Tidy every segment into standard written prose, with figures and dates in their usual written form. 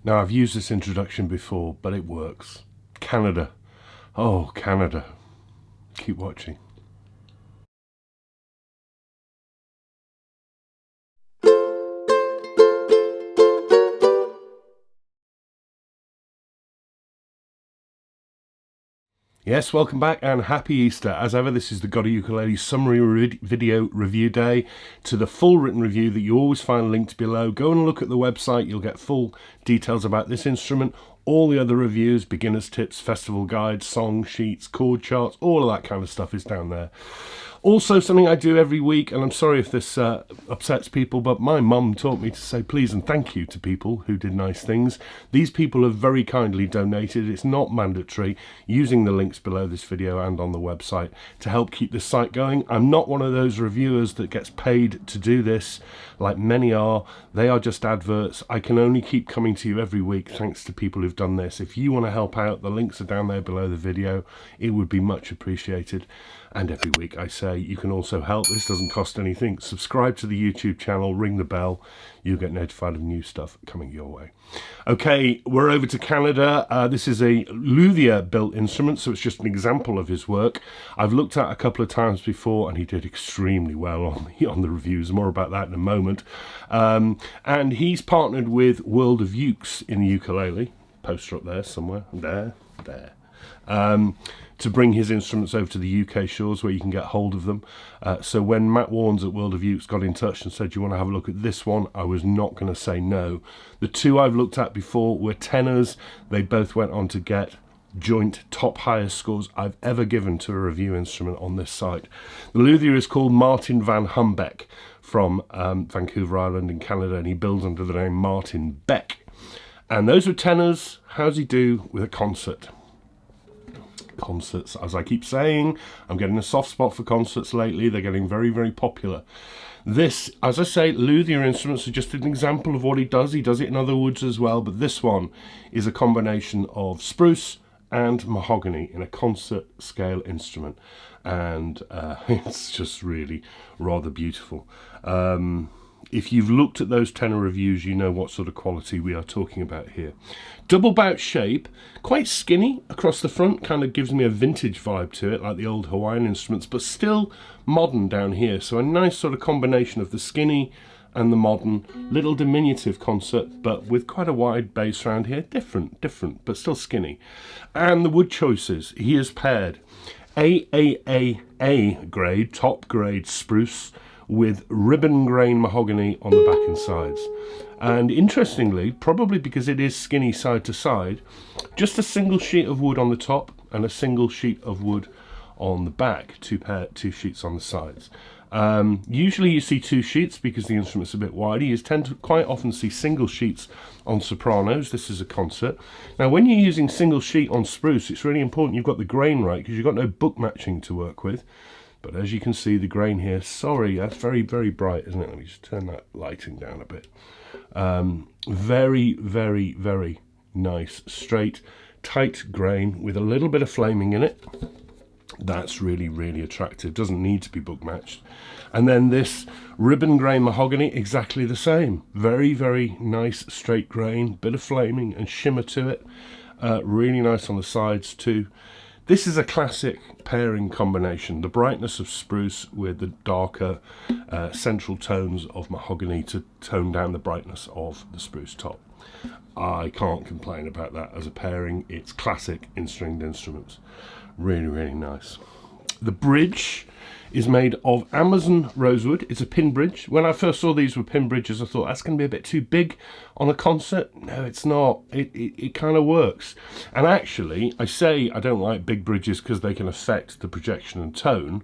Now, I've used this introduction before, but it works. Canada. Oh, Canada. Keep watching. Yes, welcome back and happy Easter. As ever, this is the GotAUkulele summary video review day to the full written review that you always find linked below. Go and look at the website. You'll get full details about this instrument, all the other reviews, beginner's tips, festival guides, song sheets, chord charts, all of that kind of stuff is down there. Also, something I do every week, and I'm sorry if this upsets people, but my mum taught me to say please and thank you to people who did nice things. These people have very kindly donated. It's not mandatory, using the links below this video and on the website to help keep this site going. I'm not one of those reviewers that gets paid to do this, like many are. They are just adverts. I can only keep coming to you every week thanks to people who've done this. If you want to help out, the links are down there below the video. It would be much appreciated. And every week I say you can also help. This doesn't cost anything. Subscribe to the YouTube channel, ring the bell. You'll get notified of new stuff coming your way. Okay, we're over to Canada. This is a luthier built instrument, so it's just an example of his work. I've looked at a couple of times before and he did extremely well on the reviews. More about that in a moment. And he's partnered with World of Ukes in the ukulele. Poster up there somewhere. There. To bring his instruments over to the UK shores where you can get hold of them. So when Matt Warnes at World of Ukes got in touch and said, "Do you want to have a look at this one?" I was not going to say no. The two I've looked at before were tenors. They both went on to get joint top highest scores I've ever given to a review instrument on this site. The luthier is called Martin van Humbeck from Vancouver Island in Canada, and he builds under the name Martin Beck. And those were tenors. How's he do with a concert? Concerts, as I keep saying, I'm getting a soft spot for concerts lately. They're getting very, very popular. This, as I say, luthier instruments are just an example of what he does. He does it in other woods as well, but this one is a combination of spruce and mahogany in a concert scale instrument, and it's just really rather beautiful. If you've looked at those tenor reviews, you know what sort of quality we are talking about here. Double bout shape, quite skinny across the front, kind of gives me a vintage vibe to it, like the old Hawaiian instruments, but still modern down here. So a nice sort of combination of the skinny and the modern, little diminutive concert, but with quite a wide bass round here. Different, but still skinny. And the wood choices, he has paired AAAA grade, top grade spruce, with ribbon grain mahogany on the back and sides. And interestingly, probably because it is skinny side to side, just a single sheet of wood on the top and a single sheet of wood on the back, two sheets on the sides. Usually you see two sheets because the instrument's a bit wider. You tend to quite often see single sheets on sopranos. This is a concert. Now when you're using single sheet on spruce, it's really important you've got the grain right, because you've got no book matching to work with. But as you can see, the grain here, sorry, that's very, very bright, isn't it? Let me just turn that lighting down a bit. Very, very, very nice, straight, tight grain with a little bit of flaming in it. That's really, really attractive. Doesn't need to be book matched. And then this ribbon grain mahogany, exactly the same. Very, very nice, straight grain, bit of flaming and shimmer to it. Really nice on the sides too. This is a classic pairing combination, the brightness of spruce with the darker central tones of mahogany to tone down the brightness of the spruce top. I can't complain about that as a pairing. It's classic in stringed instruments. Really, really nice. The bridge is made of Amazon rosewood. It's a pin bridge. When I first saw these were pin bridges, I thought that's going to be a bit too big on a concert. No, it's not. It kind of works. And actually, I say I don't like big bridges because they can affect the projection and tone,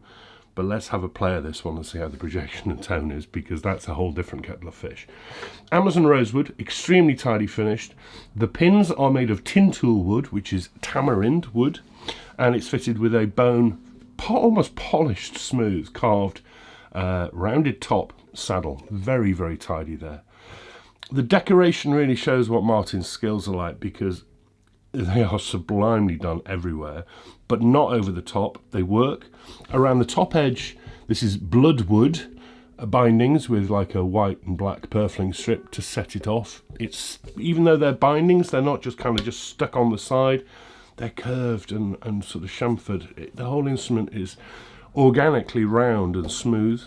but let's have a play of this one and see how the projection and tone is, because that's a whole different kettle of fish. Amazon rosewood, extremely tidy finished. The pins are made of tin tool wood, which is tamarind wood, and it's fitted with a bone, almost polished, smooth, carved, rounded top saddle. Very, very tidy there. The decoration really shows what Martin's skills are like, because they are sublimely done everywhere, but not over the top. They work. Around the top edge, this is bloodwood, bindings with like a white and black purfling strip to set it off. It's, even though they're bindings, they're not just kind of just stuck on the side. They're curved and sort of chamfered. The whole instrument is organically round and smooth.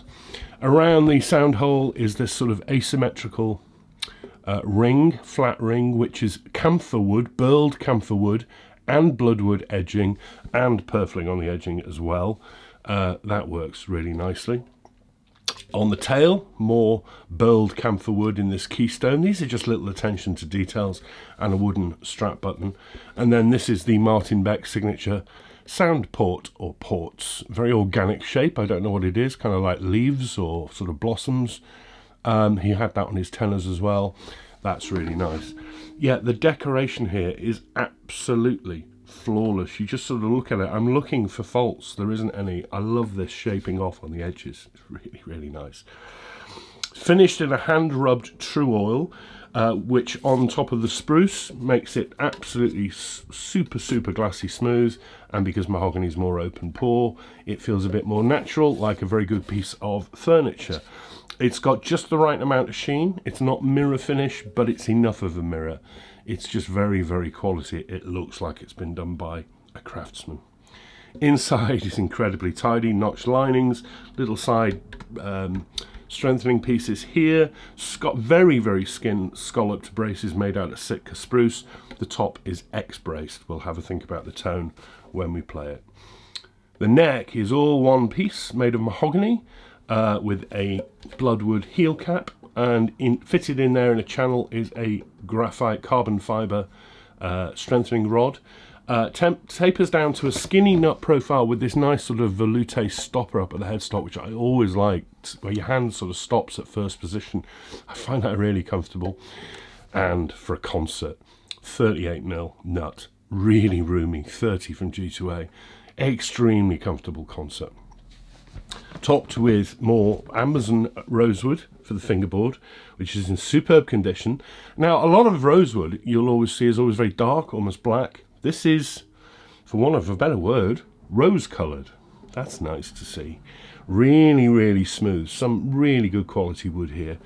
Around the sound hole is this sort of asymmetrical ring, flat ring, which is camphor wood, burled camphor wood, and bloodwood edging, and purfling on the edging as well. That works really nicely. On the tail, more burled camphor wood in this keystone. These are just little attention to details, and a wooden strap button. And then this is the Martin Beck signature sound port, or ports. Very organic shape. I don't know what it is, kind of like leaves or sort of blossoms. He had that on his tenors as well. That's really nice. Yeah, the decoration here is absolutely flawless. You just sort of look at it. I'm looking for faults. There isn't any. I love this shaping off on the edges. It's really, really nice. Finished in a hand-rubbed true oil, which on top of the spruce makes it absolutely super, super glassy smooth. And because mahogany is more open pore, it feels a bit more natural, like a very good piece of furniture. It's got just the right amount of sheen. It's not mirror finish, but it's enough of a mirror. It's just very, very quality. It looks like it's been done by a craftsman. Inside is incredibly tidy, notched linings, little side strengthening pieces here. It's got very, very scalloped braces made out of Sitka spruce. The top is X-braced. We'll have a think about the tone when we play it. The neck is all one piece made of mahogany with a bloodwood heel cap, and fitted in there in a channel is a graphite carbon fibre strengthening rod. Tapers down to a skinny nut profile with this nice sort of veloute stopper up at the headstock, which I always liked, where your hand sort of stops at first position. I find that really comfortable. And for a concert, 38mm nut, really roomy, 30 from G2A, extremely comfortable concert. Topped with more Amazon rosewood for the fingerboard, which is in superb condition. Now, a lot of rosewood you'll always see is always very dark, almost black. This is, for want of a better word, rose-coloured. That's nice to see. Really, really smooth. Some really good quality wood here.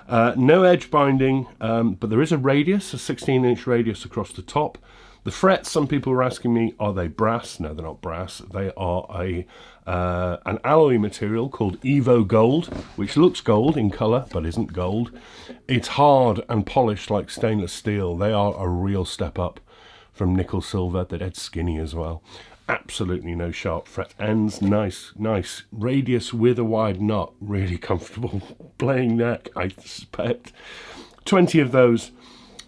No edge binding, but there is a radius, a 16-inch radius across the top. The frets, some people were asking me, are they brass? No, they're not brass. They are an alloy material called Evo Gold, which looks gold in colour, but isn't gold. It's hard and polished like stainless steel. They are a real step up from nickel silver. They're dead skinny as well. Absolutely no sharp fret ends. Nice radius with a wide nut. Really comfortable playing neck, I suspect. 20 of those,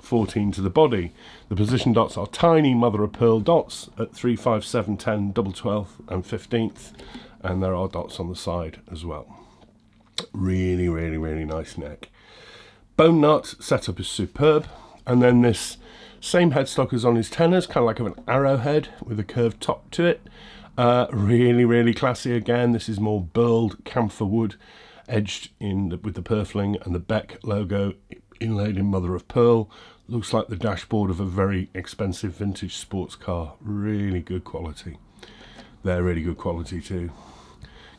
14 to the body. The position dots are tiny mother of pearl dots at 3, 5, 7, 10, double 12 and 15th, and there are dots on the side as well. Really, really, really nice neck. Bone nut setup is superb, and then this same headstock as on his tenors, kind of like an arrowhead with a curved top to it. Really, really classy again. This is more burled camphor wood, edged in with the purfling and the Beck logo inlaid in mother of pearl. Looks like the dashboard of a very expensive vintage sports car. Really good quality. They're really good quality too.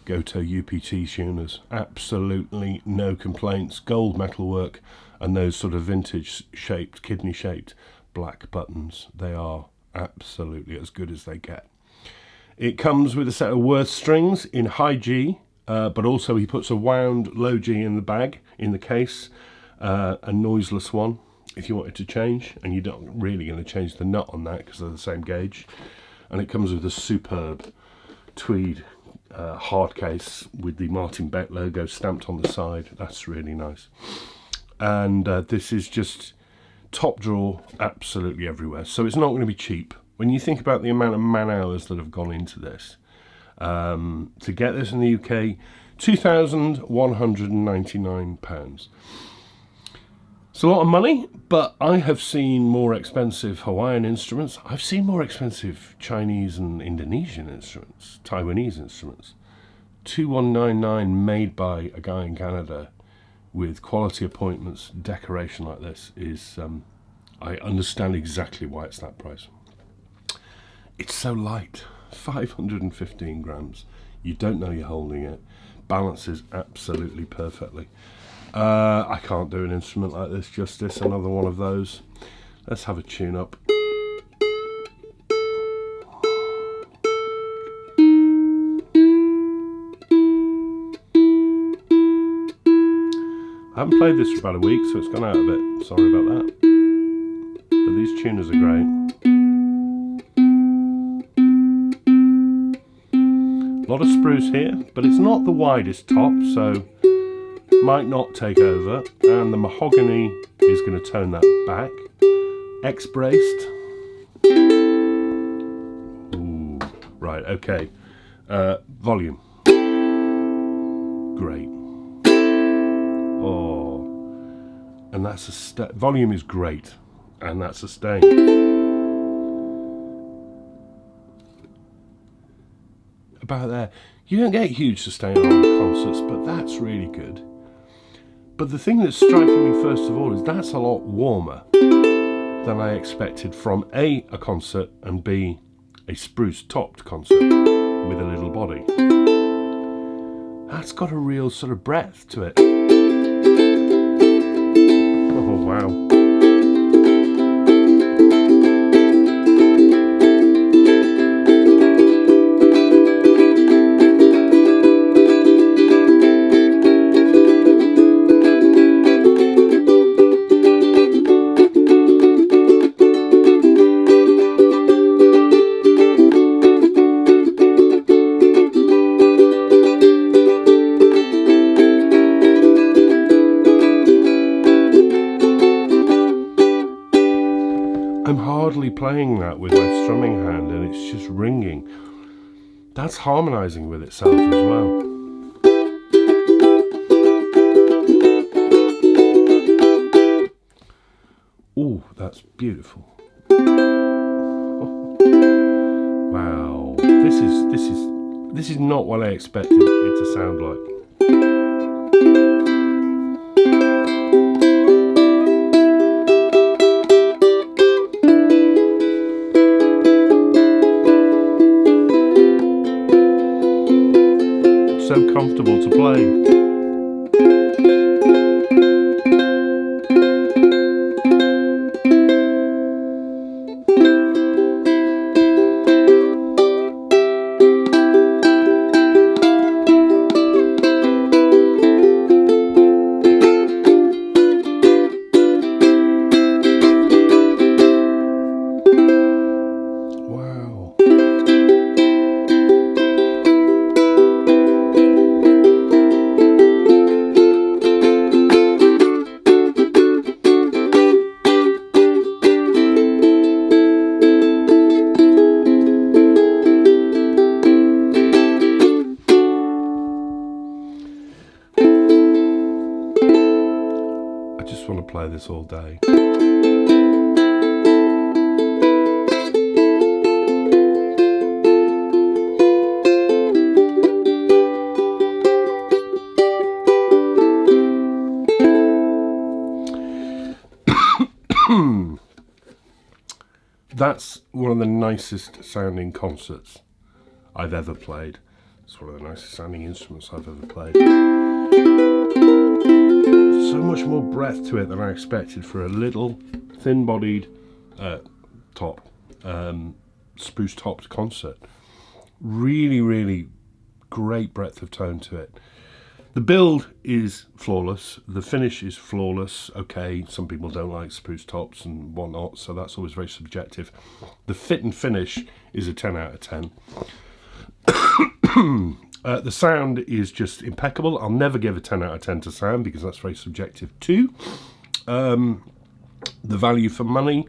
GotAUkulele tuners. Absolutely no complaints. Gold metalwork and those sort of vintage shaped, kidney shaped black buttons. They are absolutely as good as they get. It comes with a set of Worth strings in high G, but also he puts a wound low G in the bag, in the case, a noiseless one if you wanted to change, and you're not really going to change the nut on that because they're the same gauge. And it comes with a superb tweed hard case with the Martin Beck logo stamped on the side. That's really nice. And this is just top drawer absolutely everywhere, so it's not going to be cheap. When you think about the amount of man hours that have gone into this, to get this in the UK, £2,199. It's a lot of money, but I have seen more expensive Hawaiian instruments. I've seen more expensive Chinese and Indonesian instruments, Taiwanese instruments. 2199 made by a guy in Canada with quality appointments, decoration like this is, I understand exactly why it's that price. It's so light, 515 grams. You don't know you're holding it. balances absolutely perfectly. I can't do an instrument like this justice. Another one of those. Let's have a tune up. I haven't played this for about a week, so it's gone out a bit. Sorry about that. But these tuners are great. A lot of spruce here, but it's not the widest top, so might not take over. And the mahogany is going to tone that back. X-braced. Ooh, right, okay. Volume. Great. Oh, and that's a volume is great, and that's sustained. About there, you don't get huge sustain on concerts, but that's really good. But the thing that's striking me first of all is that's a lot warmer than I expected from A concert, and B, a spruce topped concert with a little body. That's got a real sort of breadth to it. Oh wow. I'm hardly playing that with my strumming hand, and it's just ringing. That's harmonising with itself as well. Oh, that's beautiful. Wow, this is not what I expected it to sound like. So comfortable to play. I just want to play this all day. That's one of the nicest sounding concerts I've ever played. It's one of the nicest sounding instruments I've ever played. So much more breadth to it than I expected for a little thin-bodied top, spruce topped concert. Really, really great breadth of tone to it. The build is flawless. The finish is flawless. Okay, some people don't like spruce tops and whatnot, so that's always very subjective. The fit and finish is a 10 out of 10. The sound is just impeccable. I'll never give a 10 out of 10 to sound because that's very subjective too. The value for money.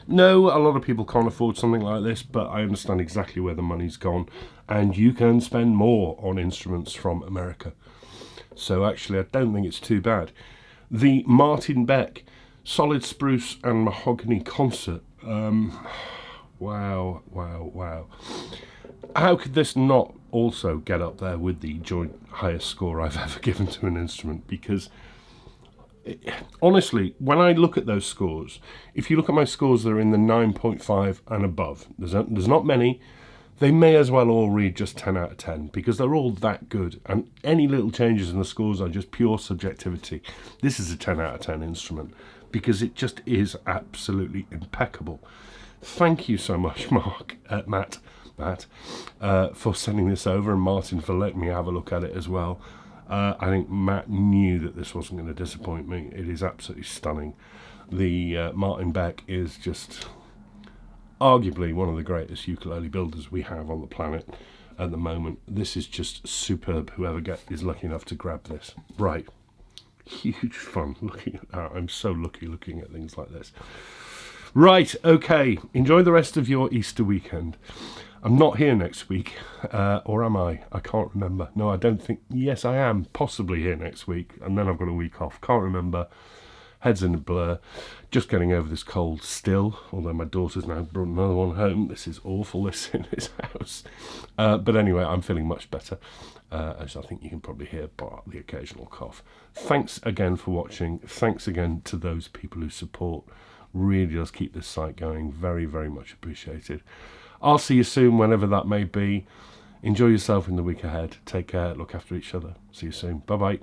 No, a lot of people can't afford something like this, but I understand exactly where the money's gone, and you can spend more on instruments from America. So actually, I don't think it's too bad. The Martin Beck Solid Spruce and Mahogany concert. Wow. How could this not also get up there with the joint highest score I've ever given to an instrument? Because honestly, when I look at those scores, if you look at my scores, they're in the 9.5 and above. There's not many. they may as well all read just 10 out of 10 because they're all that good. And any little changes in the scores are just pure subjectivity. This is a 10 out of 10 instrument because it just is absolutely impeccable. Thank you so much, Matt, for sending this over, and Martin for letting me have a look at it as well. I think Matt knew that this wasn't going to disappoint me. It is absolutely stunning. The Martin Beck is just arguably one of the greatest ukulele builders we have on the planet at the moment. This is just superb, whoever is lucky enough to grab this. Right. Huge fun looking at that. I'm so lucky looking at things like this. Right, okay. Enjoy the rest of your Easter weekend. I'm not here next week, or am I? I can't remember. No, I don't think... Yes, I am possibly here next week, and then I've got a week off. Can't remember. Head's in a blur. Just getting over this cold still, although my daughter's now brought another one home. This is awful, this in this house. But anyway, I'm feeling much better, as I think you can probably hear by the occasional cough. Thanks again for watching. Thanks again to those people who support. Really does keep this site going. Very, very much appreciated. I'll see you soon, whenever that may be. Enjoy yourself in the week ahead. Take care. Look after each other. See you soon. Bye-bye.